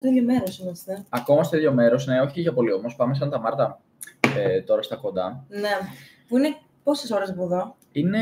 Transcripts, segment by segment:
Το ίδιο μέρος είμαστε. Ακόμα στο ίδιο μέρος, ναι, όχι για πολύ όμως. Πάμε Σάντα Μάρτα τώρα στα κοντά. Ναι. Που είναι πόσες ώρες από εδώ? Είναι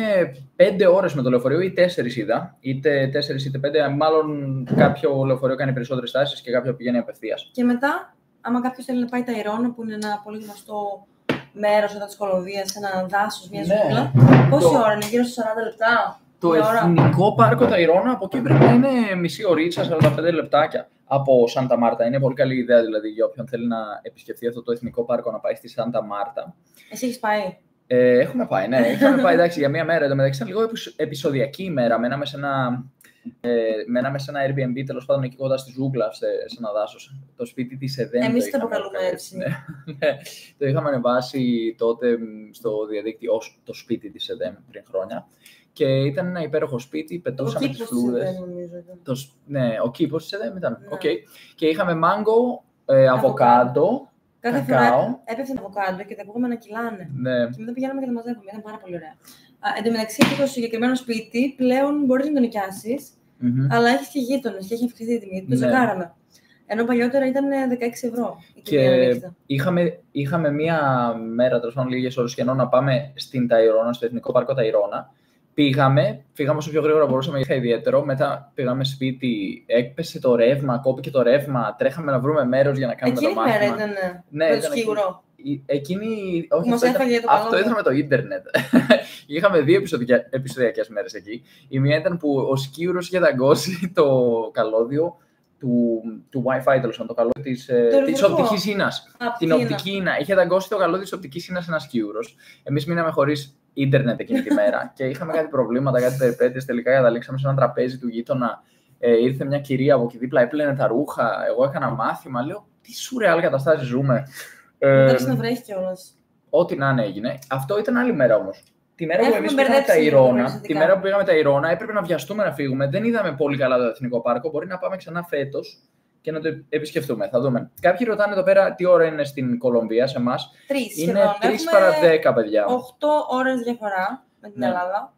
5 ώρες με το λεωφορείο ή 4 είδα. Είτε 4 είτε 5. Μάλλον κάποιο λεωφορείο κάνει περισσότερες στάσεις και κάποιο πηγαίνει απευθείας. Και μετά, άμα κάποιος θέλει να πάει τα Ηρώνα, που είναι ένα πολύ γνωστό μέρος εδώ της Κολομβίας, ένα δάσος, μια ζούγκλα. Πόση ώρα είναι, γύρω στα 40 λεπτά? Το Εθνικό Πάρκο Ταϊρώνα από εκεί πρέπει να είναι μισή ωρίτσα, 45 λεπτάκια από Σάντα Μάρτα. Είναι πολύ καλή ιδέα δηλαδή για όποιον θέλει να επισκεφτεί αυτό το Εθνικό Πάρκο να πάει στη Σάντα Μάρτα. Εσύ έχεις πάει? Έχουμε πάει, ναι. Είχαμε πάει εντάξει, για μία μέρα. Εν τω μεταξύ ήταν λίγο επεισοδιακή ημέρα. Μέναμε σε ένα Airbnb, τέλος πάντων εκεί κοντά στη ζούγκλα, σε ένα δάσος. Το σπίτι της ΕΔΕΜ. Εμείς το αποκαλούμε έτσι. Ναι, το είχαμε ανεβάσει τότε στο διαδίκτυο ως το σπίτι της ΕΔΕΜ πριν χρόνια. Και ήταν ένα υπέροχο σπίτι, πετούσαμε τις φλούδες. Ναι, ο κήπος της ΕΔΕΜ ήταν. Ναι. Okay. Και είχαμε μάγκο, αβοκάντο. Κάθε φορά έπεφτε αβοκάντο και τα ακούγαμε να κυλάνε. Ναι. Και μετά πηγαίναμε και τα μαζεύουμε. Ήταν πάρα πολύ ωραία. Εν τω μεταξύ, το συγκεκριμένο σπίτι πλέον μπορείς να το νοικιάσεις, αλλά έχει και γείτονες και έχει αυξηθεί η τιμή. Το τσεκάραμε. Ενώ παλιότερα ήταν 16 ευρώ. Και είχαμε μία μέρα, τέλος πάντων λίγες ώρες κενό, να πάμε στην Ταϊρώνα, στο Εθνικό Πάρκο Ταϊρώνα. Φύγαμε όσο πιο γρήγορα μπορούσαμε, είχα ιδιαίτερο. Μετά πήγαμε σπίτι, έπεσε το ρεύμα, κόπηκε το ρεύμα. Τρέχαμε να βρούμε μέρος για να κάνουμε το μάθημα. Εκείνη η μέρα ήταν το σκύουρο. Όχι, αυτό ήταν με το ίντερνετ. Είχαμε 2 επεισοδιακές μέρες εκεί. Η μία ήταν που ο σκύουρος είχε δαγκώσει το καλώδιο του Wi-Fi, τέλος πάντων, το καλώδιο της οπτικής ίνας. Την οπτική íνα. Είχε δαγκώσει το καλώδιο της οπτικής ίνας ένας σκύουρος. Εμείς μείναμε χωρίς ίντερνετ εκείνη τη μέρα και είχαμε κάτι προβλήματα, κάτι περιπέτειες. Τελικά καταλήξαμε σε ένα τραπέζι του γείτονα. Ήρθε μια κυρία από εκεί δίπλα, έπλαινε τα ρούχα. Εγώ έκανα μάθημα. Λέω, τι σουρεάλ καταστάσεις ζούμε. Εντάξει, να βρέχει κιόλας. Ό,τι να είναι έγινε. Αυτό ήταν άλλη μέρα όμως. Τη μέρα που εμείς πήγαμε τα Ηρώνα, έπρεπε να βιαστούμε να φύγουμε. Δεν είδαμε πολύ καλά το Εθνικό Πάρκο. Μπορεί να πάμε ξανά φέτος και να το επισκεφτούμε. Θα δούμε. Κάποιοι ρωτάνε εδώ πέρα τι ώρα είναι στην Κολομβία, σε εμάς. 3 είναι 3 παρά 10, παιδιά. 8 ώρες διαφορά με την Ελλάδα.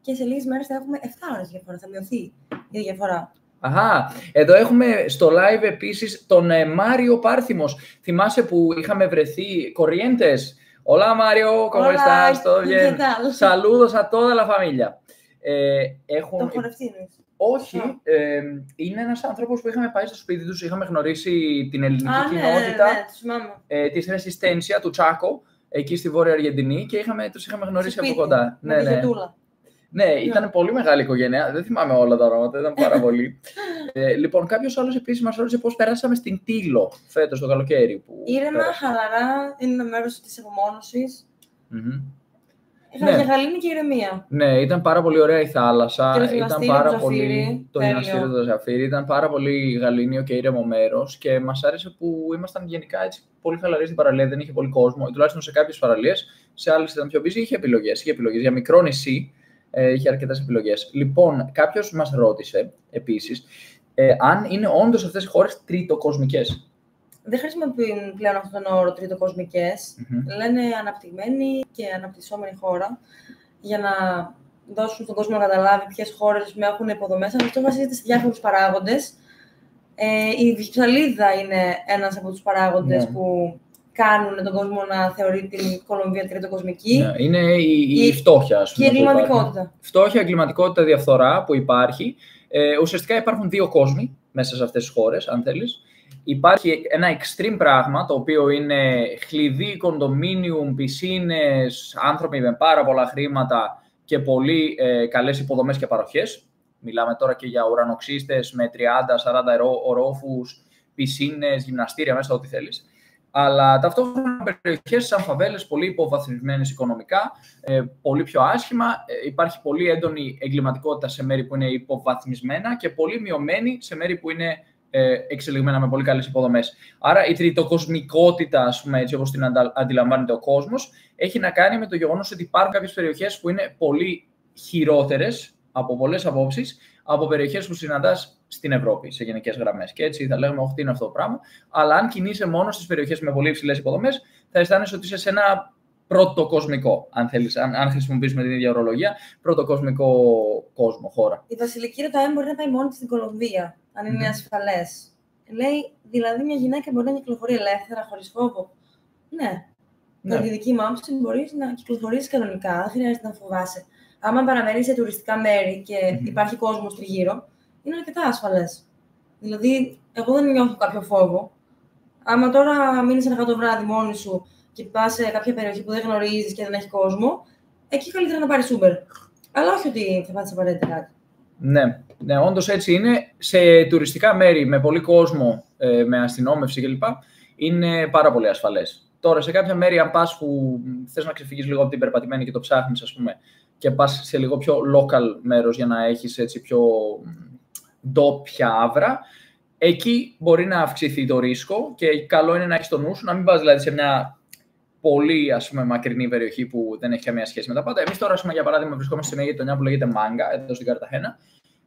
Και σε λίγες μέρες θα έχουμε 7 ώρες διαφορά. Θα μειωθεί η διαφορά. Αχα, εδώ έχουμε στο live επίσης τον Μάριο Πάρθιμος. Θυμάσαι που είχαμε βρεθεί Κορριέντες. Hola Mario, ¿cómo estás? ¿Todo bien? Saludos a toda la familia. Τον χορευτή είναι. Όχι, είναι ένας άνθρωπος που είχαμε πάει στο σπίτι τους, είχαμε γνωρίσει την ελληνική κοινότητα της Resistencia, του Τσάκο, εκεί στη Βόρεια Αργεντινή και τους είχαμε γνωρίσει από κοντά. Ναι, ήταν πολύ μεγάλη οικογένεια. Δεν θυμάμαι όλα τα ονόματα, ήταν πάρα πολύ. Λοιπόν, κάποιος άλλος επίσης μας ρώτησε πώς περάσαμε στην Τήλο φέτος το καλοκαίρι. Ήρεμα, χαλαρά, είναι ένα μέρος της απομόνωσης. Είχαμε και γαλήνη και ηρεμία. Ναι, ήταν πάρα πολύ ωραία η θάλασσα. Και ήταν πάρα πολύ. Το γυμναστήριο του Ζαφύρι. Ήταν πάρα πολύ γαλήνιο και ήρεμο μέρος και μας άρεσε που ήμασταν γενικά έτσι πολύ χαλαροί στην παραλία. Δεν είχε πολύ κόσμο, τουλάχιστον σε κάποιες παραλίες. Σε άλλες ήταν πιο busy, είχε επιλογές. Για μικρό νησί. Είχε αρκετές επιλογές. Λοιπόν, κάποιος μας ρώτησε επίσης αν είναι όντως αυτές οι χώρες τριτοκοσμικές. Δεν χρησιμοποιούν πλέον αυτόν τον όρο τριτοκοσμικές. Λένε αναπτυγμένη και αναπτυσσόμενη χώρα για να δώσουν στον κόσμο να καταλάβει ποιες χώρες έχουν υποδομές. Αυτό βασίζεται σε διάφορους παράγοντες. Η Κυψαλίδα είναι ένας από τους παράγοντες που κάνουν τον κόσμο να θεωρεί την Κολομβία τριτοκοσμική. Ναι, είναι η φτώχεια, ας πούμε. Και η εγκληματικότητα. Φτώχεια, εγκληματικότητα, διαφθορά που υπάρχει. Ουσιαστικά υπάρχουν 2 κόσμοι μέσα σε αυτές τις χώρες, αν θέλεις. Υπάρχει ένα extreme πράγμα, το οποίο είναι χλειδί, κοντομίνιουμ, πισίνες, άνθρωποι με πάρα πολλά χρήματα και πολύ καλές υποδομές και παροχές. Μιλάμε τώρα και για ουρανοξύστες με 30-40 ορόφους, πισίνες, γυμναστήρια μέσα, ό,τι θέλεις. Αλλά ταυτόχρονα περιοχές σαν φαβέλες, πολύ υποβαθμισμένες οικονομικά, πολύ πιο άσχημα. Υπάρχει πολύ έντονη εγκληματικότητα σε μέρη που είναι υποβαθμισμένα και πολύ μειωμένη σε μέρη που είναι εξελιγμένα με πολύ καλές υποδομές. Άρα η τριτοκοσμικότητα, ας πούμε, έτσι όπως την αντιλαμβάνεται ο κόσμος, έχει να κάνει με το γεγονός ότι υπάρχουν κάποιες περιοχές που είναι πολύ χειρότερες από πολλές απόψεις από περιοχές που συναντάς στην Ευρώπη σε γενικές γραμμές. Και έτσι θα λέγαμε, όχι, τι είναι αυτό το πράγμα. Αλλά αν κινείσαι μόνο στις περιοχές με πολύ υψηλές υποδομές, θα αισθάνεσαι ότι είσαι σε ένα πρωτοκοσμικό, αν χρησιμοποιήσουμε την ίδια ορολογία, πρωτοκοσμικό κόσμο, χώρα. Η Βασιλική Ρωταέμ μπορεί να πάει μόνη της στην Κολομβία, αν είναι ασφαλές. Λέει, δηλαδή μια γυναίκα μπορεί να κυκλοφορεί ελεύθερα, χωρίς φόβο. Ναι. Ναι. Από τη δική μου άποψη μπορείς να κυκλοφορήσεις κανονικά, δεν χρειάζεται να φοβάσαι. Άμα παραμένεις σε τουριστικά μέρη και υπάρχει κόσμος τριγύρω, είναι αρκετά ασφαλές. Δηλαδή, εγώ δεν νιώθω κάποιο φόβο. Άμα τώρα μείνεις ένα το βράδυ μόνη σου και πας σε κάποια περιοχή που δεν γνωρίζεις και δεν έχει κόσμο, εκεί καλύτερα να πάρεις Uber. Αλλά όχι ότι θα πάθεις απαραίτητα κάτι. Ναι, όντως έτσι είναι. Σε τουριστικά μέρη με πολύ κόσμο, με αστυνόμευση κλπ. Είναι πάρα πολύ ασφαλές. Τώρα, σε κάποια μέρη, αν πας που θες να ξεφύγεις λίγο από την περπατημένη και το ψάχνεις, ας πούμε, και πας σε λίγο πιο local μέρος για να έχεις έτσι πιο ντόπια άβρα, εκεί μπορεί να αυξηθεί το ρίσκο και καλό είναι να έχεις το νου σου, να μην πας δηλαδή σε μια πολύ μακρινή περιοχή που δεν έχει καμία σχέση με τα πάντα. Εμείς τώρα, για παράδειγμα, βρισκόμαστε σε μια γειτονιά που λέγεται Μάγκα, εδώ στην Καρταχένα.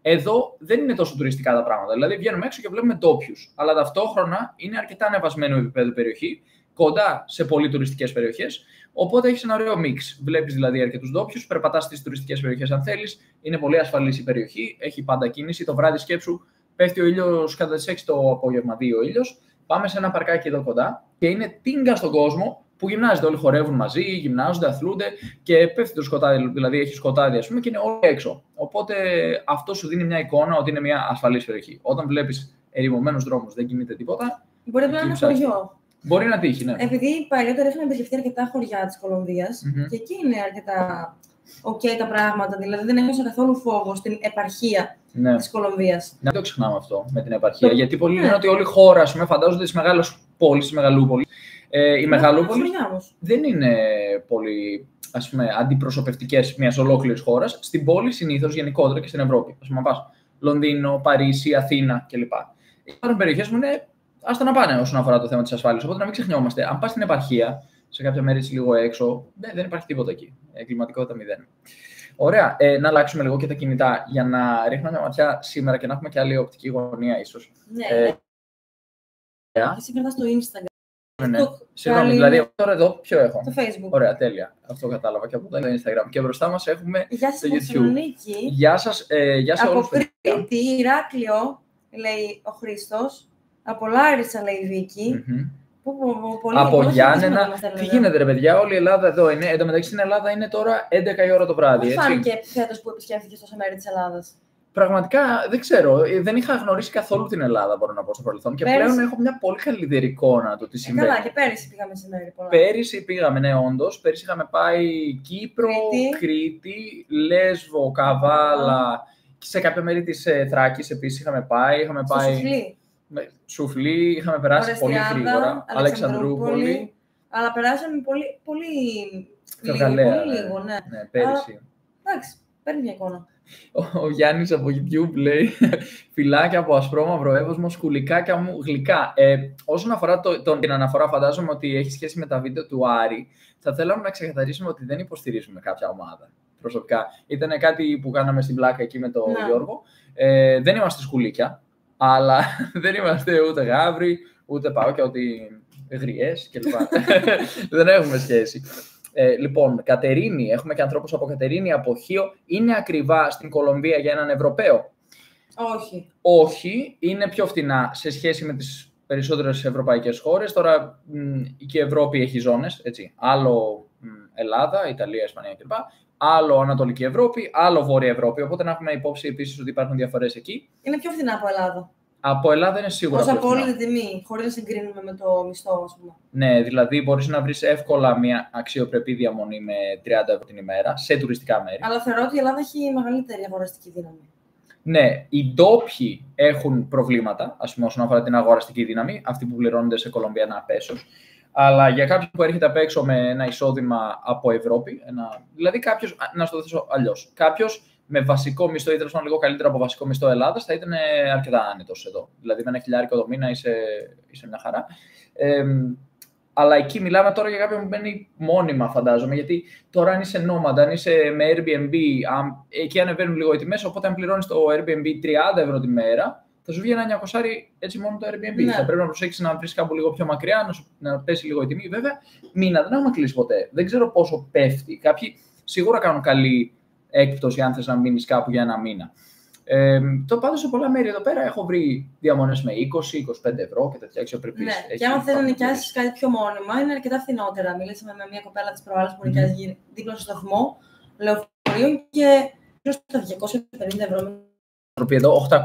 Εδώ δεν είναι τόσο τουριστικά τα πράγματα. Δηλαδή, βγαίνουμε έξω και βλέπουμε ντόπιους. Αλλά ταυτόχρονα είναι αρκετά ανεβασμένο επίπεδο περιοχή, κοντά σε πολύ τουριστικές περιοχές. Οπότε έχει ένα ωραίο μίξ. Βλέπεις δηλαδή αρκετούς ντόπιους, περπατάς στις τουριστικές περιοχές αν θέλεις. Είναι πολύ ασφαλής η περιοχή, έχει πάντα κίνηση. Το βράδυ σκέψου, πέφτει ο ήλιος κατά τις 6 το απόγευμα, 2 ο ήλιος. Πάμε σε ένα παρκάκι εδώ κοντά και είναι τίνγκα στον κόσμο που γυμνάζεται. Όλοι χορεύουν μαζί, γυμνάζονται, αθλούνται και πέφτει το σκοτάδι, δηλαδή έχει σκοτάδι, ας πούμε, και είναι όλοι έξω. Οπότε αυτό σου δίνει μια εικόνα ότι είναι μια ασφαλής περιοχή. Όταν βλέπεις ερημωμένους δρόμους, δεν κινείται τίποτα. Μπορεί να είναι ένα χωριό. Μπορεί να τύχει, ναι. Επειδή παλιότερα είχαμε επισκεφτεί αρκετά χωριά της Κολομβίας και εκεί είναι αρκετά OK τα πράγματα. Δηλαδή δεν έχω καθόλου φόβο στην επαρχία της Κολομβίας. Να το ξεχνάμε αυτό με την επαρχία. Γιατί πολλοί λένε ότι όλη η χώρα, ας πούμε, φαντάζονται τις μεγάλες πόλεις, τη Μεγαλούπολη. Η Μεγαλούπολη δεν είναι πολύ, ας πούμε, αντιπροσωπευτικές μιας ολόκληρης χώρας. Στην πόλη συνήθως γενικότερα και στην Ευρώπη. Ας πούμε, πας Λονδίνο, Παρίσι, Αθήνα κλπ. Υπάρχουν περιοχές που είναι άστα να πάνε όσον αφορά το θέμα της ασφάλειας. Οπότε να μην ξεχνιόμαστε. Αν πας στην επαρχία, σε κάποια μέρη λίγο έξω, δεν υπάρχει τίποτα εκεί. Εγκληματικότητα 0. Ωραία. Να αλλάξουμε λίγο και τα κινητά για να ρίχνουμε μια ματιά σήμερα και να έχουμε και άλλη οπτική γωνία, ίσως. Ναι. Εσύ κρατάς στο Instagram. Ναι. Συγγνώμη, δηλαδή τώρα εδώ ποιο έχω? Το Facebook. Ωραία, τέλεια. Αυτό κατάλαβα και από το Instagram. Και μπροστά μας έχουμε το YouTube. Γεια σας, γεια σε όλους. Από Κρήτη, Ηράκλειο, λέει ο Χρήστος. Από Λάρισα, λέει η Βίκη. Από Γιάννενα. Τι γίνεται, ρε παιδιά, όλη η Ελλάδα εδώ είναι. Εν τω μεταξύ στην Ελλάδα είναι τώρα 11 η ώρα το βράδυ. Πώς φάνηκε φέτος που επισκέφθηκες τόσα μέρη της Ελλάδας? Πραγματικά δεν ξέρω. Δεν είχα γνωρίσει καθόλου την Ελλάδα, μπορώ να πω, στο παρελθόν. Και πλέον έχω μια πολύ καλύτερη εικόνα του τι συμβαίνει. Καλά, και πέρυσι πήγαμε σε μέρη πολλά. Πέρυσι πήγαμε, ναι, όντως. Πέρυσι είχαμε πάει Κύπρο, Κρήτη, Λέσβο, Καβάλα. Και σε κάποια μέρη της Θράκης επίσης είχαμε πάει. Σουφλί, είχαμε περάσει Ορεστιάδα, πολύ γρήγορα. Αλεξανδρούπολη. Αλλά περάσαμε πολύ λίγο, ναι. Ναι, πέρυσι. Εντάξει, παίρνει μια εικόνα. Ο Γιάννης από YouTube λέει φυλάκια από ασπρόμαυρο εύωσμο, σκουλικάκια μου γλυκά. Όσον αφορά την αναφορά, φαντάζομαι ότι έχει σχέση με τα βίντεο του Άρη. Θα θέλαμε να ξεκαθαρίσουμε ότι δεν υποστηρίζουμε κάποια ομάδα. Προσωπικά. Ήταν κάτι που κάναμε στην πλάκα εκεί με τον Γιώργο. Δεν είμαστε σκουλίκια, αλλά δεν είμαστε ούτε γάβροι, ούτε πάω ότι γριές κλπ. Δεν έχουμε σχέση. Λοιπόν, Κατερίνη, έχουμε και ανθρώπους από Κατερίνη, από Χίο. Είναι ακριβά στην Κολομβία για έναν Ευρωπαίο? Όχι. Όχι, είναι πιο φτηνά σε σχέση με τις περισσότερες ευρωπαϊκές χώρες. Τώρα και η Ευρώπη έχει ζώνες, έτσι. Άλλο Ελλάδα, Ιταλία, Ισπανία κλπ. Άλλο Ανατολική Ευρώπη, άλλο Βόρεια Ευρώπη. Οπότε να έχουμε υπόψη επίσης ότι υπάρχουν διαφορές εκεί. Είναι πιο φθηνά από Ελλάδα. Από Ελλάδα είναι σίγουρα. Ως απόλυτη τιμή, χωρίς να συγκρίνουμε με το μισθό, ας πούμε. Ναι, δηλαδή μπορείς να βρεις εύκολα μια αξιοπρεπή διαμονή με 30 ευρώ την ημέρα σε τουριστικά μέρη. Αλλά θεωρώ ότι η Ελλάδα έχει μεγαλύτερη αγοραστική δύναμη. Ναι, οι ντόπιοι έχουν προβλήματα, ας πούμε, όσον αφορά την αγοραστική δύναμη, αυτοί που πληρώνονται σε Κολομβιανά πέσος. Αλλά για κάποιον που έρχεται απ' έξω με ένα εισόδημα από Ευρώπη, δηλαδή κάποιος, να στο θέσω αλλιώς, κάποιος με βασικό μισθό ή τέλος πάντων λίγο καλύτερο από βασικό μισθό Ελλάδας θα ήταν αρκετά άνετος εδώ. Δηλαδή με 1.000 το μήνα είσαι μια χαρά. Αλλά εκεί μιλάμε τώρα για κάποιον που μπαίνει μόνιμα, φαντάζομαι. Γιατί τώρα αν είσαι νόμαντα, αν είσαι με Airbnb, εκεί ανεβαίνουν λίγο οι τιμές. Οπότε αν πληρώνεις το Airbnb 30 ευρώ τη μέρα, θα σου βγει ένα 900 έτσι μόνο το Airbnb. Ναι. Θα πρέπει να προσέξεις να βρεις κάπου λίγο πιο μακριά, να πέσει λίγο η τιμή. Βέβαια, μήνα δεν έχουμε κλείσει ποτέ. Δεν ξέρω πόσο πέφτει. Κάποιοι σίγουρα κάνουν καλή έκπτωση αν θες να μείνεις κάπου για ένα μήνα. Το πάντως σε πολλά μέρη εδώ πέρα έχω βρει διαμονές με 20-25 ευρώ και τέτοια αξιοπρεπείς. Ναι, και άμα θέλει να νοικιάσεις κάτι πιο μόνιμα, είναι αρκετά φθηνότερα. Μιλήσαμε με μια κοπέλα της προάλλης που νοικιάζει δίπλα στο σταθμό λεωφορείων και γύρω στα 250 ευρώ. Εδώ 800.000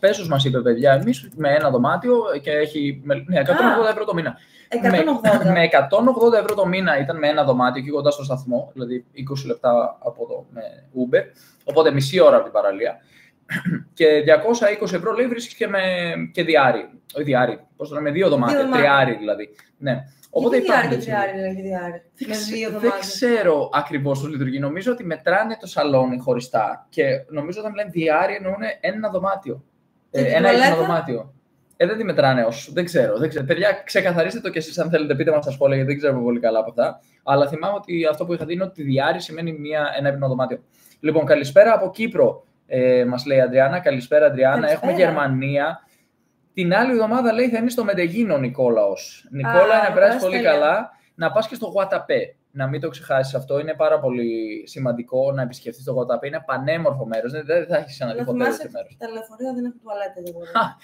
πέσος μας είπε, παιδιά, εμείς με ένα δωμάτιο και έχει 180 ευρώ το μήνα. 180. Με 180 ευρώ το μήνα ήταν με ένα δωμάτιο και κοντά στο σταθμό, δηλαδή 20 λεπτά από εδώ με Uber, οπότε μισή ώρα από την παραλία. Και 220 ευρώ λέει βρίσκεις και διάρρη. Όχι διάρρη, πώς το λέμε, με 2 δωμάτια, τριάρι δηλαδή. Ναι. Οπότε υπάρχει τριάρι, δηλαδή. Δεν ξέρω ακριβώς πώς λειτουργεί. Νομίζω ότι μετράνε το σαλόνι χωριστά και νομίζω όταν λένε διάρρη εννοούν ένα δωμάτιο. Ένα ύπνο δωμάτιο. Δεν τη μετράνε ως. Δεν ξέρω. Παιδιά, ξεκαθαρίστε το κι εσείς αν θέλετε, πείτε μας στα σχόλια γιατί δεν ξέρουμε πολύ καλά από αυτά. Αλλά θυμάμαι ότι αυτό που είχα δει είναι ότι διάρρη σημαίνει ένα ύπνο δωμάτιο. Λοιπόν, καλησπέρα από Κύπρο, μας λέει η Αντριάννα. Καλησπέρα, Αντριάννα. Καλησπέρα. Έχουμε Γερμανία. Την άλλη εβδομάδα λέει θα είναι στο Μεντεγίνο ο Νικόλαος. Νικόλα, να περάσει πολύ καλά. Να πας και στο Γουαταπέ. Να μην το ξεχάσεις αυτό. Είναι πάρα πολύ σημαντικό να επισκεφτείς το Γουαταπέ. Είναι πανέμορφο μέρος. Δεν θα έχεις ξαναδεί ποτέ τέτοιο μέρος. Τα λεωφορεία δεν έχουν τουαλέτα.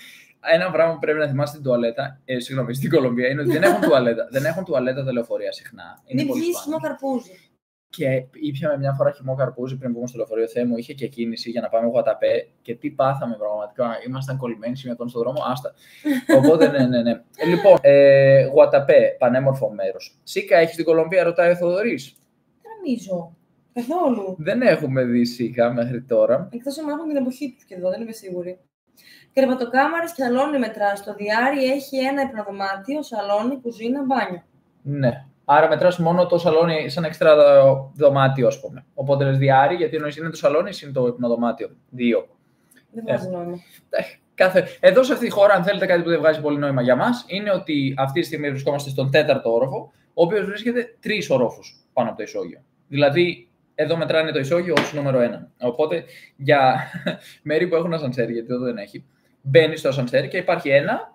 Ένα πράγμα που πρέπει να θυμάσαι στην τουαλέτα, στην Κολομβία, είναι ότι δεν έχουν τουαλέτα. Δεν έχουν τουαλέτα τα λεωφορεία συχνά. Μην βγεις χυμό καρπούζι. Και ήπιαμε μια φορά χυμό καρπούζι πριν βγούμε στο λεωφορείο. Θεέ μου, είχε και κίνηση για να πάμε Γουαταπέ. Και τι πάθαμε πραγματικά. Ήμασταν κολλημένοι σημειωτών στον δρόμο. Άστα. Οπότε, ναι. Λοιπόν, Γουαταπέ, πανέμορφο μέρος. Σίκα, έχεις την Κολομβία, ρωτάει ο Θοδωρής. Δεν νομίζω. Καθόλου. Δεν έχουμε δει Σίκα μέχρι τώρα. Εκτός αν έχουν την εποχή του και εδώ, δεν είμαι σίγουρη. Κρεβατοκάμαρες και σαλόνι μετρά. Στο διάρρη έχει ένα υπνοδωμάτιο, σαλόνι, κουζίνα, μπάνιο. Ναι. Άρα μετράς μόνο το σαλόνι σαν έξτρα δωμάτιο, ας πούμε. Οπότε λες διάρρη, γιατί εννοείς είναι το σαλόνι ή είναι το υπνοδωμάτιο. 2. Δεν βγάζει νόημα. Εδώ σε αυτή τη χώρα, αν θέλετε κάτι που δεν βγάζει πολύ νόημα για μας, είναι ότι αυτή τη στιγμή βρισκόμαστε στον 4ο όροφο, ο οποίος βρίσκεται 3 ορόφους πάνω από το ισόγειο. Δηλαδή, εδώ μετράνε το ισόγειο ως νούμερο 1. Οπότε, για μέρη που έχουν ασανσέρ, γιατί εδώ δεν έχει, μπαίνει στο ασανσέρ και υπάρχει 1,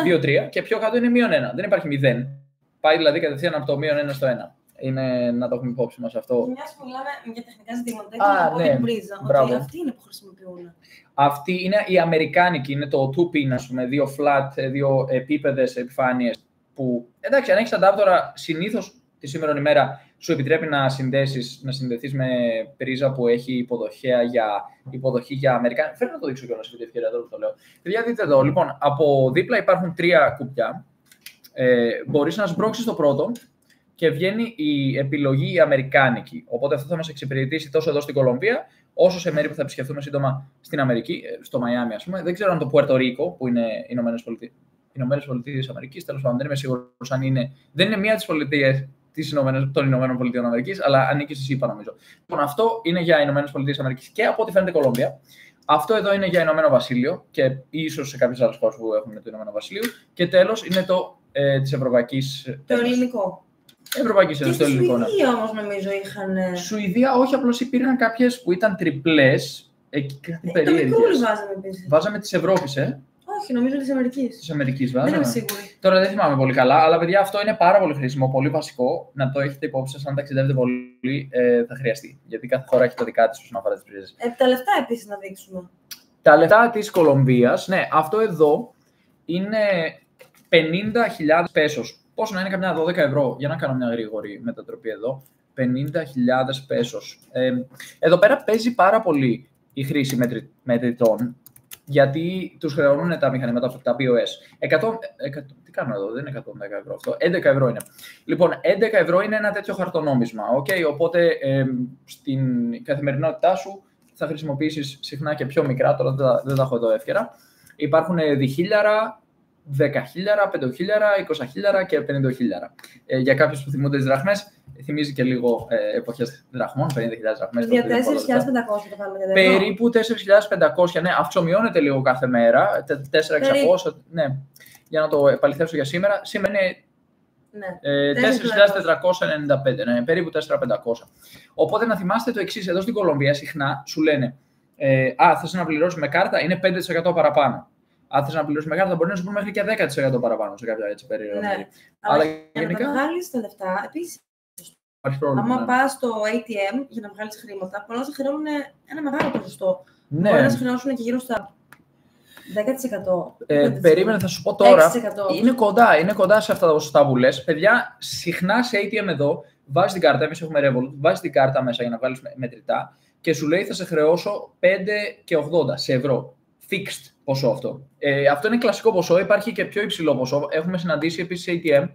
2, 3 και πιο κάτω είναι -1. Δεν υπάρχει 0. Πάει δηλαδή κατευθείαν από το -1 στο 1. Είναι να το έχουμε υπόψη μας αυτό. Μιας που μιλάμε για τεχνικά ζητήματα, έχω ναι. την πρίζα. Ότι αυτή είναι που χρησιμοποιούν. Αυτή είναι η αμερικάνικη, είναι το 2-pin, ας πούμε, 2 flat, 2 επίπεδες επιφάνειες. Που εντάξει, αν έχεις αντάπτωρα, συνήθως τη σήμερον ημέρα σου επιτρέπει να συνδεθείς με πρίζα που έχει υποδοχή για αμερικάνικη. Φέρνω να το δείξω κιόλας, επειδή ευκαιρία τώρα που το λέω. Παιδιά, δείτε εδώ. Λοιπόν, από δίπλα υπάρχουν 3 κουμπιά. Μπορείς να σμπρώξεις το πρώτο και βγαίνει η επιλογή η αμερικάνικη. Οπότε αυτό θα μας εξυπηρετήσει τόσο εδώ στην Κολομβία, όσο σε μέρη που θα επισκεφθούμε σύντομα στην Αμερική, στο Μαϊάμι, ας πούμε. Δεν ξέρω αν το Πουέρτο Ρίκο, που είναι οι Ηνωμένες Πολιτείες Αμερικής, τέλος πάντων, δεν είμαι σίγουρος αν είναι. Δεν είναι μία από τις πολιτείες των Ηνωμένων Πολιτείων Αμερικής, αλλά ανήκει στη ΣΥΠΑ, νομίζω. Λοιπόν, αυτό είναι για Ηνωμένες Πολιτείες Αμερικής και από ό,τι φαίνεται Κολομβία. Αυτό εδώ είναι για Ηνωμένο Βασίλειο και ίσως σε κάποιες άλλες χώρες που έχουν το Ηνωμένο Βασίλειο. Και τέλος είναι το της Ευρωπαϊκής. Το ελληνικό. Ευρωπαϊκής Ένωσης, το ελληνικό. Στη Σουηδία όμως νομίζω είχαν. Σουηδία, όχι, απλώς υπήρχαν κάποιες που ήταν τριπλές. Εκεί κάτι περίεργες. Το μικρούλι βάζαμε επίσης. Βάζαμε της Ευρώπης, Όχι, νομίζω της Αμερικής. Της Αμερικής βάζαμε. Δεν είμαι σίγουρη. Τώρα δεν θυμάμαι πολύ καλά, αλλά παιδιά αυτό είναι πάρα πολύ χρήσιμο, πολύ βασικό. Να το έχετε υπόψη σας, αν ταξιδεύετε πολύ, θα χρειαστεί. Γιατί κάθε χώρα έχει τα δικά της όσον αφορά τις πρίζες. Τα λεφτά επίσης να δείξουμε. Τα λεφτά της Κολομβίας, ναι, αυτό εδώ είναι 50.000 πέσος. Πόσο να είναι, καμιά 12 ευρώ, για να κάνω μια γρήγορη μετατροπή εδώ. 50.000 πέσος. Εδώ πέρα παίζει πάρα πολύ η χρήση μετρητών, γιατί τους χρεώνουν τα μηχανήματα, τα POS. Τι κάνω εδώ, δεν είναι 110 ευρώ αυτό, 11 ευρώ είναι. Λοιπόν, 11 ευρώ είναι ένα τέτοιο χαρτονόμισμα, okay? Οπότε στην καθημερινότητά σου θα χρησιμοποιήσεις συχνά και πιο μικρά, τώρα δεν τα έχω εδώ εύκαιρα. Υπάρχουν διχίλιαρα, 10.000, 5.000, 20.000 και 50.000. Για κάποιους που θυμούνται τις δραχμές, θυμίζει και λίγο εποχές δραχμών, 50.000 δραχμές. Για 4.500 το κάνουμε. Περίπου 4.500, ναι, αυξομειώνεται λίγο κάθε μέρα, 4.600, ναι. Για να το επαληθεύσω για σήμερα, σήμερα είναι 4.495, ναι, περίπου 4.500. Οπότε να θυμάστε το εξής, εδώ στην Κολομβία συχνά σου λένε θες να πληρώσεις με κάρτα, είναι 5% παραπάνω. Αν θες να πληρώσεις με κάρτα, μπορεί να σου πούμε μέχρι και 10% παραπάνω σε κάποια έτσι περίοδο. Ναι, αλλά γενικά, για να βγάλεις τα λεφτά, επίσης, άμα πας στο ATM για να βγάλεις χρήματα, πολλά σε χρεώνουν ένα μεγάλο ποσοστό Ναι. Μπορεί να σου χρεώσουν και γύρω στα 10%. Περίμενε, θα σου πω τώρα. 6%. Είναι κοντά σε αυτά τα ποσοστά που λες. Παιδιά, συχνά σε ATM εδώ βάζει την κάρτα. Εμείς έχουμε Revolut, βάζει την κάρτα μέσα για να βγάλεις μετρητά και σου λέει θα σε χρεώσω 5,80 σε ευρώ. Fixed ποσό αυτό. Αυτό είναι κλασικό ποσό. Υπάρχει και πιο υψηλό ποσό. Έχουμε συναντήσει επίσης σε ATM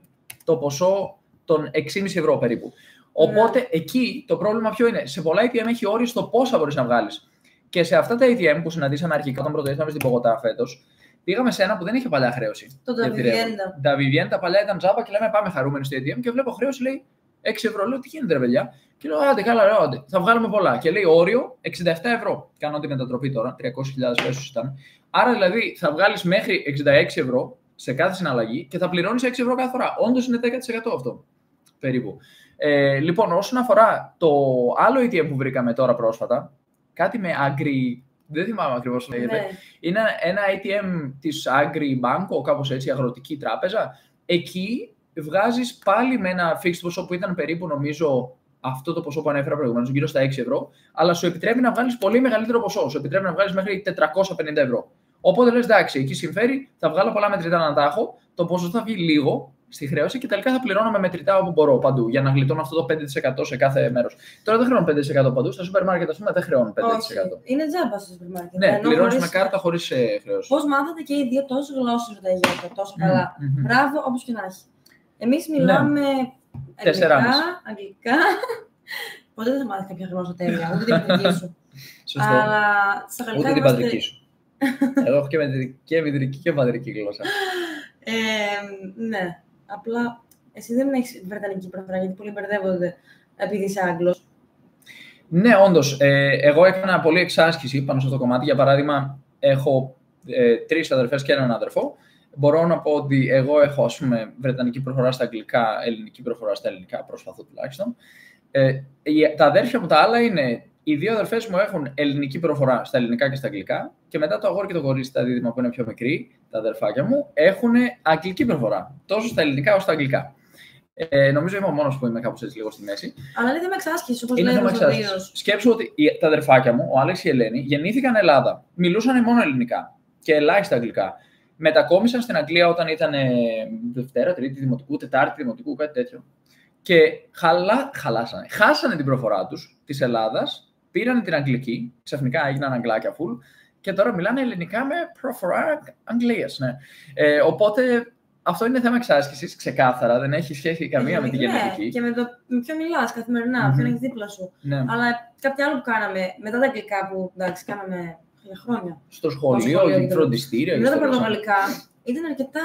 το ποσό των 6,5 ευρώ περίπου. Οπότε εκεί το πρόβλημα ποιο είναι. Σε πολλά ATM έχει όριο στο πόσα μπορείς να βγάλεις. Και σε αυτά τα ATM που συναντήσαμε αρχικά όταν πρωτοήρθαμε στην Πογοτά φέτος, πήγαμε σε ένα που δεν είχε παλιά χρέωση. Το Davivienda. Τα Davivienda τα παλιά ήταν τζάμπα και λέμε πάμε χαρούμενοι στο ATM και βλέπω χρέωση λέει 6 ευρώ. Λέω τι γίνεται ρε παιδιά. Και λέω άντε καλά, λέω άντε. Θα βγάλουμε πολλά. Και λέει όριο 67 ευρώ. Κάνω τη μετατροπή τώρα, 300.000 πέσους ήταν. Άρα δηλαδή θα βγάλεις μέχρι 66 ευρώ σε κάθε συναλλαγή και θα πληρώνεις 6 ευρώ κάθε φορά. Όντως είναι 10% αυτό περίπου. Λοιπόν, όσον αφορά το άλλο ATM που βρήκαμε τώρα πρόσφατα, κάτι με Agri, δεν θυμάμαι ακριβώς τι λέγεται. Ναι. Είναι ένα ATM της Agri Banco, κάπως έτσι, αγροτική τράπεζα. Εκεί βγάζεις πάλι με ένα fixed ποσό που ήταν περίπου, νομίζω, αυτό το ποσό που ανέφερα προηγουμένως, γύρω στα 6 ευρώ, αλλά σου επιτρέπει να βγάλεις πολύ μεγαλύτερο ποσό. Σου επιτρέπει να βγάλεις μέχρι 450 ευρώ. Οπότε λες, εντάξει, εκεί συμφέρει, θα βγάλω πολλά μετρητά να τα έχω, το ποσό θα βγει λίγο στη χρέωση και τελικά θα πληρώνω με μετρητά όπου μπορώ παντού για να γλιτώνω αυτό το 5% σε κάθε μέρος. Τώρα δεν χρεώνω 5% παντού, στα σούπερ μάρκετ ας πούμε δεν χρεώνω 5%. Όχι, είναι τζάμπα στο σούπερ μάρκετ. Ναι, πληρώνεις με κάρτα χωρίς χρέωση. Πώς μάθατε και οι δύο τόσο γλώσσες ρωταγέτα, τόσο καλά. Μπράβο, όπως και να έχει. Εμείς μιλάμε ελληνικά, αγγλικά. Ποτέ δεν θα μάθεις κάποια γλώσσα τέλεια, ούτε την πατρική σου. Σωστό. Αλλά στα γαλλικά ούτε την πατρική σου. Εγώ έχω και μητρική και πατρική γλώσσα. Ναι. Απλά εσύ δεν έχεις βρετανική προφορά, γιατί πολλοί μπερδεύονται επειδή είσαι Άγγλος. Ναι, όντως. Εγώ έκανα πολλή εξάσκηση πάνω σε αυτό το κομμάτι. Για παράδειγμα, έχω 3 αδερφές και έναν αδερφό. Μπορώ να πω ότι εγώ έχω, ας πούμε, βρετανική προφορά στα αγγλικά, ελληνική προφορά στα ελληνικά, προσπαθώ τουλάχιστον. Τα αδέρφια μου τα άλλα είναι, οι δύο αδερφές μου έχουν ελληνική προφορά στα ελληνικά και στα αγγλικά και μετά το αγόρι και το κορίτσι, τα δίδυμα που είναι πιο μικροί, τα αδερφάκια μου, έχουν αγγλική προφορά, τόσο στα ελληνικά όσο στα αγγλικά. Νομίζω είμαι ο μόνος που είμαι κάπως έτσι λίγο στη μέση. Αλλά είναι θέμα εξάσκησης, όπως λέει ο Ζωδίος. Σκέψου ότι τα αδερφάκια μου, ο Άλεξ και η Ελένη, γεννήθηκαν Ελλάδα. Μιλούσαν μόνο ελληνικά και ελάχιστα αγγλικά. Μετακόμισαν στην Αγγλία όταν ήταν Δευτέρα, Τρίτη Δημοτικού, Τετάρτη Δημοτικού, κάτι τέτοιο. Και χάσανε την προφορά τους της Ελλάδας, πήραν την αγγλική, ξαφνικά έγιναν αγγλάκια full και τώρα μιλάνε ελληνικά με προφορά Αγγλίας. Ναι. Οπότε αυτό είναι θέμα εξάσκησης, ξεκάθαρα, δεν έχει σχέση καμία με τη γενετική. Ναι, και με ποιο μιλάς καθημερινά, ποιον έχεις δίπλα σου. Ναι. Αλλά κάτι άλλο που κάναμε μετά τα αγγλικά που εντάξει, κάναμε για χρόνια. Στο σχολείο, φροντιστήριο. Μετά τα πορτογαλικά ήταν αρκετά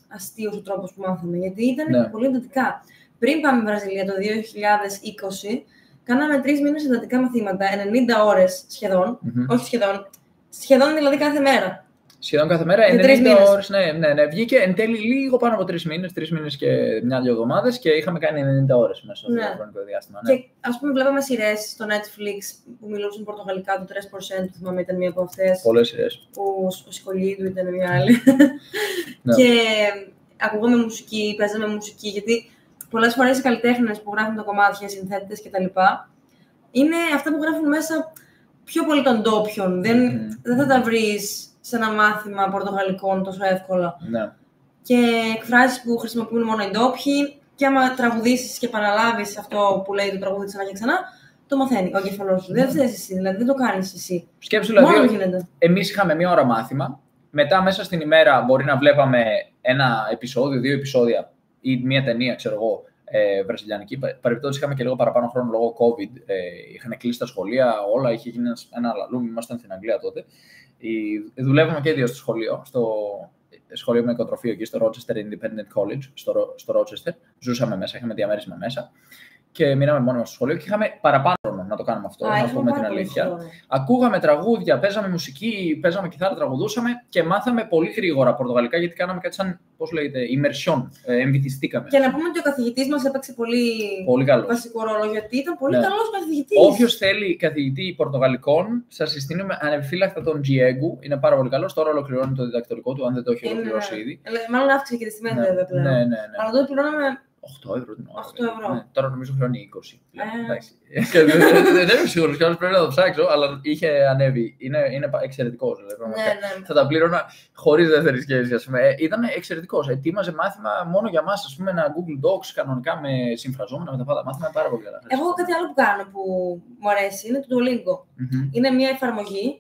αστείος ο τρόπος που μάθαμε, γιατί ήταν πολύ εντατικά. Πριν πάμε Βραζιλία το 2020, κάναμε 3 μήνες εντατικά μαθήματα, 90 ώρες σχεδόν, όχι σχεδόν δηλαδή κάθε μέρα. Σχεδόν κάθε μέρα, 90 ώρες, ναι. Βγήκε εν τέλει λίγο πάνω από 3 μήνες και 1-2 εβδομάδες και είχαμε κάνει 90 ώρες μέσα στο χρονικό διάστημα. Ναι. Και ας πούμε βλέπαμε σειρές στο Netflix που μιλούσαν πορτογαλικά, το 3%, θυμάμαι ήταν μία από αυτές. Πολλές σειρές. Που ο Σχολίδου ήταν μία άλλη. Και ακούγαμε μουσική, παίζαμε μουσική, γιατί πολλές φορές οι καλλιτέχνες που γράφουν τα κομμάτια, οι συνθέτες κτλ. Είναι αυτά που γράφουν μέσα πιο πολύ των ντόπιων. Δεν θα τα βρεις σε ένα μάθημα πορτογαλικών τόσο εύκολα. Ναι. Και εκφράσεις που χρησιμοποιούν μόνο οι ντόπιοι, και άμα τραγουδήσεις και επαναλάβεις αυτό που λέει το τραγούδι ξανά και ξανά, το μαθαίνει ο εγκέφαλός σου. Δεν θες εσύ, δηλαδή δεν το κάνεις εσύ. Σκέψου δηλαδή, εμείς είχαμε 1 ώρα μάθημα, μετά μέσα στην ημέρα μπορεί να βλέπαμε 1 επεισόδιο, 2 επεισόδια ή 1 ταινία, ξέρω εγώ, βραζιλιανική. Παρεπτόντως είχαμε και λίγο παραπάνω χρόνο λόγω COVID. Είχαν κλείσει τα σχολεία, όλα, είχε γίνει ένα αλαλούμι, ήμασταν στην Αγγλία τότε. Δουλεύαμε και 2 στο σχολείο, στο σχολείο με οικοτροφείο εκεί στο Rochester Independent College, στο Rochester. Ζούσαμε μέσα, είχαμε διαμέρισμα μέσα και μείναμε μόνοι μας στο σχολείο και είχαμε παραπάνω να το κάνουμε αυτό, να πούμε την αλήθεια. Ακούγαμε τραγούδια, παίζαμε μουσική, παίζαμε κιθάρα, τραγουδούσαμε και μάθαμε πολύ γρήγορα πορτογαλικά γιατί κάναμε κάτι σαν, πώς λέγεται, immersion, εμβυθιστήκαμε. Και να πούμε ότι ο καθηγητής μας έπαιξε πολύ βασικό ρόλο, γιατί ήταν πολύ καλός καθηγητής. Όποιος θέλει καθηγητή πορτογαλικών, σας συστήνουμε ανεπιφύλακτα τον Diego, είναι πάρα πολύ καλός. Τώρα ολοκληρώνει το διδακτορικό του, αν δεν το έχει ολοκληρώσει ήδη. Μάλλον αύξησε και τη τιμή βέβαια πλέον. Ναι. Αλλά τότε πληρώναμε 8 ευρώ την ώρα. 8 ευρώ. Ναι, τώρα νομίζω χρεώνει 20. Δεν είμαι σίγουρος, κιόλας πρέπει να το ψάξω, αλλά είχε ανέβει. Είναι εξαιρετικός. Ναι. Θα τα πλήρωνα χωρίς δεύτερη σκέψη, ας πούμε. Ήταν εξαιρετικός. Ετοίμαζε μάθημα μόνο για μας, ας πούμε, ένα Google Docs κανονικά με συμφραζόμενα, με τα πάντα. Μάθημα πάρα πολύ καλά. Εγώ κάτι άλλο που κάνω που μου αρέσει είναι το Duolingo. Είναι μια εφαρμογή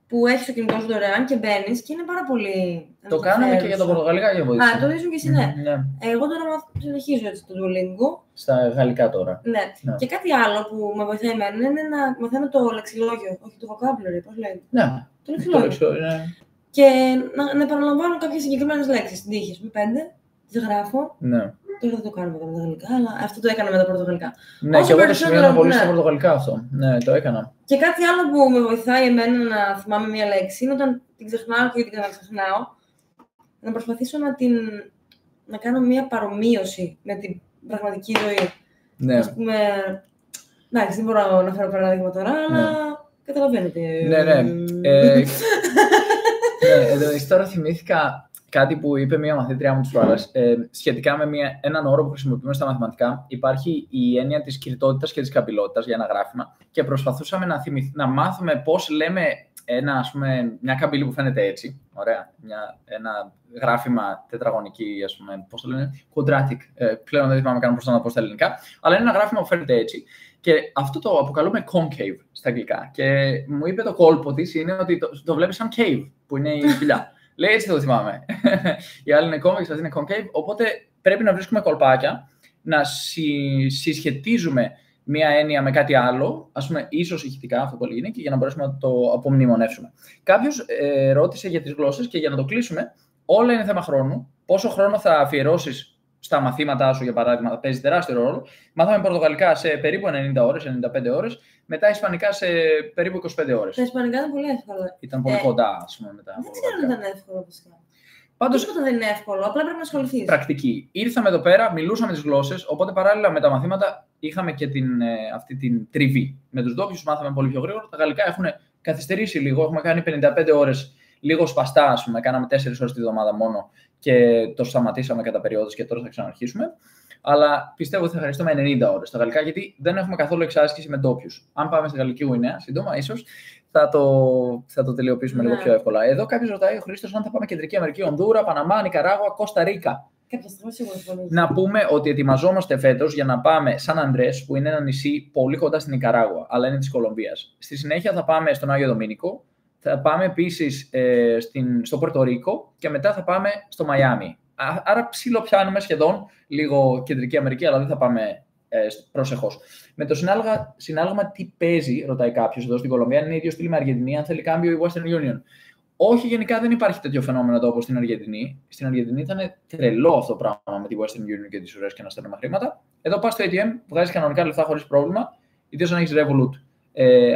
που έχει στο κινητό σου δωρεάν και μπαίνει και είναι πάρα πολύ. Το κάναμε και για τα πορτογαλικά για βοήθεια. Α, το δείχνουν και εσύ, ναι. Εγώ τώρα συνεχίζω έτσι το Duolingo. Στα γαλλικά τώρα. Ναι. Και κάτι άλλο που με βοηθάει εμένα είναι να μαθαίνω το λεξιλόγιο. Όχι το vocabulary, πώς λέγεται. Ναι. Το λεξιλόγιο. Ναι. Και να επαναλαμβάνω κάποιες συγκεκριμένες λέξεις στην τύχη. Με 5, τις γράφω. Ναι. Τώρα δεν το κάνω με τα πορτογαλικά, αλλά αυτό το έκανα με τα πορτογαλικά. Ναι, και εγώ το σημειώνω πολύ στα πορτογαλικά αυτό. Ναι, το έκανα. Και κάτι άλλο που με βοηθάει εμένα να θυμάμαι μία λέξη είναι όταν την ξεχνάω και την ξαναξεχνάω, να προσπαθήσω να κάνω μία παρομοίωση με την πραγματική ζωή. Ναι. Ας πούμε, εντάξει, δεν μπορώ να φέρω παράδειγμα τώρα, αλλά καταλαβαίνετε. Ναι. Τώρα θυμήθηκα κάτι που είπε μία μαθήτριά μου της προάλλας, σχετικά με έναν όρο που χρησιμοποιούμε στα μαθηματικά. Υπάρχει η έννοια της κυρτότητας και της καμπυλότητας για ένα γράφημα και προσπαθούσαμε να μάθουμε πώς λέμε μια καμπύλη που φαίνεται έτσι. Ωραία. Ένα γράφημα τετραγωνική, ας πούμε, πώς το λένε, quadratic. Πλέον δεν θυμάμαι καν πώς να το πω στα ελληνικά, αλλά είναι ένα γράφημα που φαίνεται έτσι. Και αυτό το αποκαλούμε concave στα αγγλικά. Και μου είπε το κόλπο της είναι ότι το βλέπει σαν cave, που είναι η σπηλιά. Λέει έτσι το θυμάμαι. Οι άλλοι είναι convex, αυτοί είναι concave. Οπότε πρέπει να βρίσκουμε κολπάκια, να συσχετίζουμε μία έννοια με κάτι άλλο, ας πούμε, ίσως ηχητικά αυτό που έλεγε, και για να μπορέσουμε να το απομνημονεύσουμε. Κάποιος ρώτησε για τις γλώσσες και για να το κλείσουμε, όλα είναι θέμα χρόνου. Πόσο χρόνο θα αφιερώσεις στα μαθήματά σου, για παράδειγμα, παίζει τεράστιο ρόλο. Μάθαμε πορτογαλικά σε περίπου 90 ώρες, 95 ώρες, μετά ισπανικά σε περίπου 25 ώρες. Τα ισπανικά ήταν πολύ εύκολα. Ήταν πολύ κοντά, ας πούμε, μετά. Δεν ξέρω αν ήταν εύκολο φυσικά. Πάντως, τίποτα δεν είναι εύκολο, απλά πρέπει να ασχοληθείς. Πρακτική. Ήρθαμε εδώ πέρα, μιλούσαμε τις γλώσσες, οπότε παράλληλα με τα μαθήματα είχαμε και αυτή την τριβή. Με τους ντόπιους μάθαμε πολύ πιο γρήγορα. Τα γαλλικά έχουν καθυστερήσει λίγο. Έχουμε κάνει 55 ώρες λίγο σπαστά, ας πούμε. Κάναμε 4 ώρες τη βδομάδα μόνο και το σταματήσαμε κατά περιόδους και τώρα θα ξαναρχίσουμε. Αλλά πιστεύω ότι θα χρειαστούμε 90 ώρες στα γαλλικά, γιατί δεν έχουμε καθόλου εξάσκηση με ντόπιους. Αν πάμε στη Γαλλική Γουινέα, σύντομα, ίσως θα το τελειοποιήσουμε λίγο πιο εύκολα. Εδώ κάποιος ρωτάει ο Χρήστος αν θα πάμε Κεντρική Αμερική, Ονδούρα, Παναμά, Νικαράγουα, Κώστα Ρίκα. Κάποια στιγμή σίγουρα. Να πούμε ότι ετοιμαζόμαστε φέτος για να πάμε Σαν Αντρές, που είναι ένα νησί πολύ κοντά στην Νικαράγουα, αλλά είναι της Κολομβίας. Στη συνέχεια θα πάμε στον Άγιο Δομήνικο, θα πάμε επίσης στο Πορτορίκο και μετά θα πάμε στο Μαϊάμι. Άρα ψιλοπιάνουμε σχεδόν λίγο Κεντρική Αμερική, αλλά δεν θα πάμε προσεχώς. Με το συνάλλαγμα τι παίζει, ρωτάει κάποιος εδώ στην Κολομβία, είναι ίδιο στυλ με Αργεντινή, αν θέλει κάμπιο η Western Union. Όχι, γενικά δεν υπάρχει τέτοιο φαινόμενο όπως στην Αργεντινή. Στην Αργεντινή ήταν τρελό αυτό το πράγμα με τη Western Union και τις ουρές και να στέλνουμε χρήματα. Εδώ πας στο ATM, βγάζεις κανονικά λεφτά χωρίς πρόβλημα, ιδίως αν έχεις Revolut.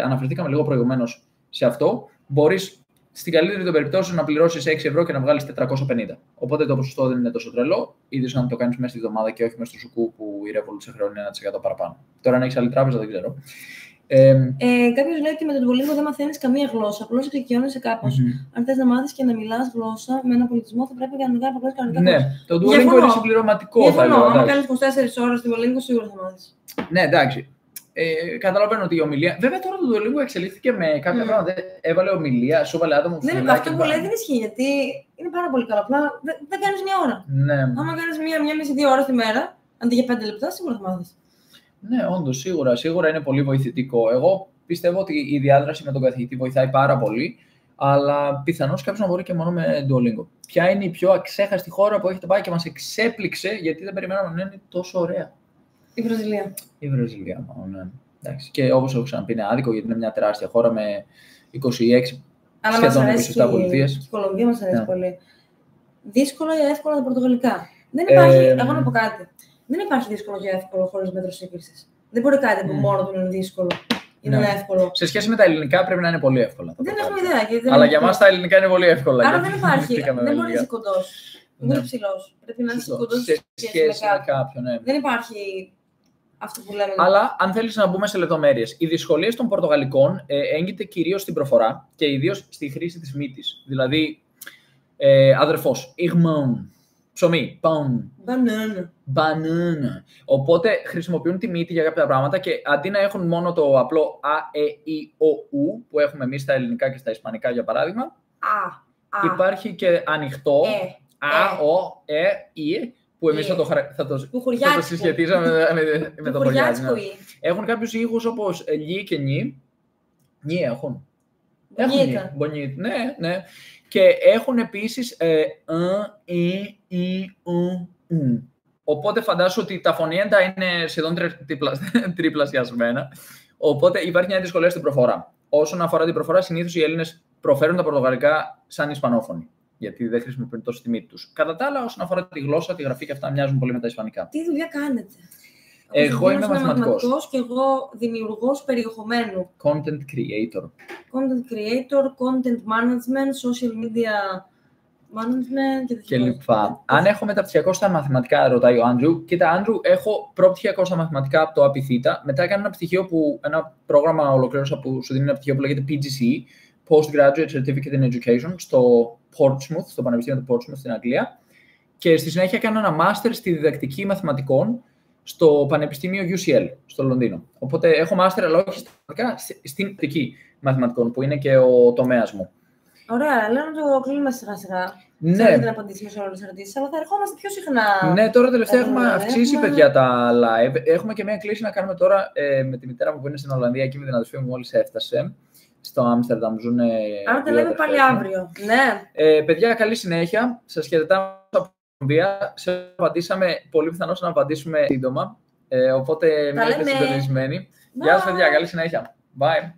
Αναφερθήκαμε λίγο προηγουμένως σε αυτό. Μπορείς στην καλύτερη των περιπτώσεων να πληρώσεις 6 ευρώ και να βγάλεις 450. Οπότε το ποσοστό δεν είναι τόσο τρελό, ιδίως αν το κάνεις μέσα στη εβδομάδα και όχι μέσα στο σουκού που η Revolut σε χρεώνει 1% παραπάνω. Τώρα, αν έχεις άλλη τράπεζα, δεν ξέρω. Κάποιος λέει ότι με το Duolingo δεν μαθαίνεις καμία γλώσσα, απλώς εξοικειώνεσαι κάπως. Αν θες να μάθεις και να μιλάς γλώσσα με έναν πολιτισμό, θα πρέπει κανονικά να βγάλεις κανονικά. Ναι, το Duolingo είναι συμπληρωματικό. Αν κάνεις 24 ώρες Duolingo, σίγουρα θα μάθεις. Ναι, εντάξει. Καταλαβαίνω ότι η ομιλία. Βέβαια τώρα το Duolingo εξελίχθηκε με κάποια πράγματα. Έβαλε ομιλία, σου έβαλε άτομο. Ναι, αυτό που λέει δεν ισχύει, γιατί είναι πάρα πολύ καλό. Απλά δεν κάνεις μια ώρα. Ναι. Άμα κάνεις μία μισή, 2 ώρες τη μέρα, αντί για 5 λεπτά, σίγουρα θα μάθεις. Ναι, όντως, σίγουρα είναι πολύ βοηθητικό. Εγώ πιστεύω ότι η διάδραση με τον καθηγητή βοηθάει πάρα πολύ, αλλά πιθανώς κάποιος να μπορεί και μόνο με Duolingo. Ποια είναι η πιο αξέχαστη χώρα που έχετε πάει και μας εξέπληξε, γιατί δεν περιμέναμε να είναι τόσο ωραία? Η Βραζιλία. Η Βραζιλία, μάλλον, ναι. Εντάξει. Και όπως έχω ξαναπεί, είναι άδικο, γιατί είναι μια τεράστια χώρα με 26 σχεδόν 27 πολιτείες. Η Κολομβία μας αρέσει πολύ. Δύσκολα ή εύκολα τα πορτογαλικά. Δεν υπάρχει, εγώ να πω κάτι. Δεν υπάρχει δύσκολο και εύκολο χωρίς μέτρο σύγκρισης. Δεν μπορεί κάτι που μόνο του είναι δύσκολο. Είναι εύκολο. Σε σχέση με τα ελληνικά πρέπει να είναι πολύ εύκολα. Δεν έχουμε ιδέα. Αλλά για μας τα ελληνικά είναι πολύ εύκολα. Άρα δεν υπάρχει. Δεν μπορεί να είσαι κοντός. Δεν μπορεί ψηλός. Πρέπει να είσαι κοντός σε σχέση με κάποιον. Δεν υπάρχει αυτό που λέμε. Αλλά αν θέλεις να μπούμε σε λεπτομέρειες, οι δυσκολίες των πορτογαλικών έγκυται κυρίως στην προφορά και ιδίως στη χρήση της μύτης. Δηλαδή, αδερφός, irmão. Ψωμί. Banana. Οπότε χρησιμοποιούν τη μύτη για κάποια πράγματα και αντί να έχουν μόνο το απλό Α, Ε, Ι, Ο, Ου που έχουμε εμείς στα ελληνικά και στα ισπανικά για παράδειγμα, υπάρχει και ανοιχτό Α, Ο, Ε, Ι, που εμείς θα το συσχετίζαμε με το χωριάτικο. Έχουν κάποιους ήχους όπως λι και νι. Νι έχουν. Μπονίτα. Ναι. Και έχουν επίσης ου. Οπότε φαντάσου ότι τα φωνήεντα είναι σχεδόν τριπλασιασμένα. Οπότε υπάρχει μια δυσκολία στην προφορά. Όσον αφορά την προφορά, συνήθως οι Έλληνες προφέρουν τα πορτογαλικά σαν Ισπανόφωνοι. Γιατί δεν χρησιμοποιούν τόσο τη μύτη τους. Κατά τα άλλα, όσον αφορά τη γλώσσα, τη γραφή και αυτά, μοιάζουν πολύ με τα ισπανικά. Τι δουλειά κάνετε? Εγώ είμαι μαθηματικός. Και εγώ δημιουργός περιεχομένου. Content creator. Content management, social media management και λοιπά. Αν έχω μεταπτυχιακό στα μαθηματικά, ρωτάει ο Άντρου. Κοίτα, Άντρου, έχω προπτυχιακό στα μαθηματικά από το ΑΠΙΘΙΤΑ. Μετά έκανα ένα πρόγραμμα ολοκλήρωσα που σου δίνει ένα πτυχίο που λέγεται PGCE, Postgraduate Certificate in Education, στο Portsmouth, στο Πανεπιστήμιο του Portsmouth στην Αγγλία. Και στη συνέχεια έκανα ένα μάστερ στη διδακτική μαθηματικών στο Πανεπιστήμιο UCL, στο Λονδίνο. Οπότε έχω μάστερ, αλλά όχι στην διδακτική μαθηματικών, που είναι και ο τομέας μου. Ωραία, λέω να το κλείνουμε σιγά-σιγά. Ναι. Δεν απαντήσουμε σε όλες τις ερωτήσεις, αλλά θα ερχόμαστε πιο συχνά. Ναι, τώρα τελευταία έχουμε αυξήσει, παιδιά, τα live. Έχουμε και μια κλίση να κάνουμε τώρα με τη μητέρα μου που είναι στην Ολλανδία και με την αδερφή μου μόλις έφτασε. Στο Άμστερνταμ ζουν. Άρα τα λέμε πάλι αύριο. Ναι. Παιδιά, καλή συνέχεια. Σας χαιρετάμε από την Κολομβία. Σε απαντήσαμε, πολύ πιθανώς να απαντήσουμε σύντομα. Οπότε μείνετε συντονισμένοι. Γεια σας, παιδιά, καλή συνέχεια. Bye.